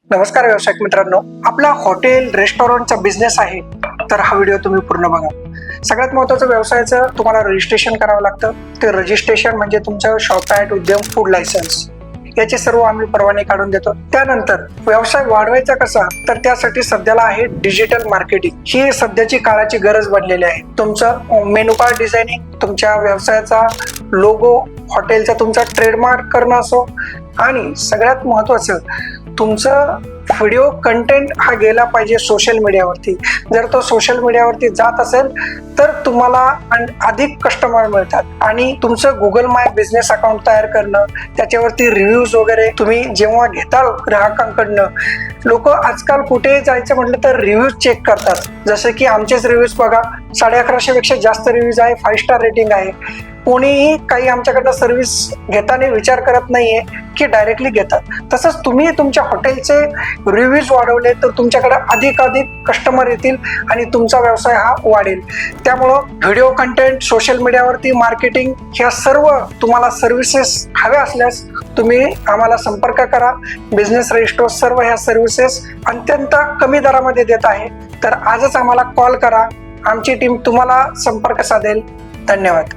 नमस्कार व्यावसायिक मित्रांनो, आपला हॉटेल रेस्टॉरंटचा बिझनेस आहे तर हा व्हिडिओ तुम्ही पूर्ण बघा. सगळ्यात महत्त्वाचं व्यवसायाचं तुम्हाला रजिस्ट्रेशन करावं लागतं. ते रजिस्ट्रेशन म्हणजे तुमचं शॉप ॲट उद्यम फूड लायसन्स, याचे सर्व आम्ही परवाने काढून देतो. त्यानंतर व्यवसाय वाढवायचा कसा, तर त्यासाठी सध्याला आहे डिजिटल मार्केटिंग. ही सध्याची काळाची गरज बनलेली आहे. तुमचं मेनू कार्ड डिझायनिंग, तुमच्या व्यवसायाचा लोगो, हॉटेलचा तुमचा ट्रेडमार्क करणं असो, आणि सगळ्यात महत्त्वाचं तुमचं व्हिडिओ कंटेंट हा गेला पाहिजे सोशल मीडियावरती. जर तो सोशल मीडियावरती जात असेल तर तुम्हाला अधिक कस्टमर मिळतात. आणि तुमचं गुगल माय बिझनेस अकाउंट तयार करणं, त्याच्यावरती रिव्ह्यूज वगैरे तुम्ही जेव्हा घेताल ग्राहकांकडनं, लोक आजकाल कुठे जायचं म्हटलं तर रिव्ह्यूज चेक करतात. जसं की आमचेच रिव्ह्यूज बघा, 1150 पेक्षा जास्त रिव्ह्यूज आहे, 5 स्टार रेटिंग आहे. कोणीही काही आमच्याकडनं सर्व्हिस घेताना विचार करत नाहीये की डायरेक्टली घेतात. तसंच तुम्ही तुमच्या हॉटेलचे रिव्ह्यूज वाढवले तर तुमच्याकडे अधिक कस्टमर येतील आणि तुमचा व्यवसाय हा वाढेल. त्यामुळं व्हिडिओ कंटेंट, सोशल मीडियावरती मार्केटिंग, ह्या सर्व तुम्हाला सर्व्हिसेस हव्या असल्यास तुम्ही आम्हाला संपर्क करा. बिझनेस रजिस्ट्रो सर्व ह्या सर्व्हिसेस अत्यंत कमी दरामध्ये देत आहे. तर आजच आम्हाला कॉल करा, आमची टीम तुम्हाला संपर्क साधेल. धन्यवाद.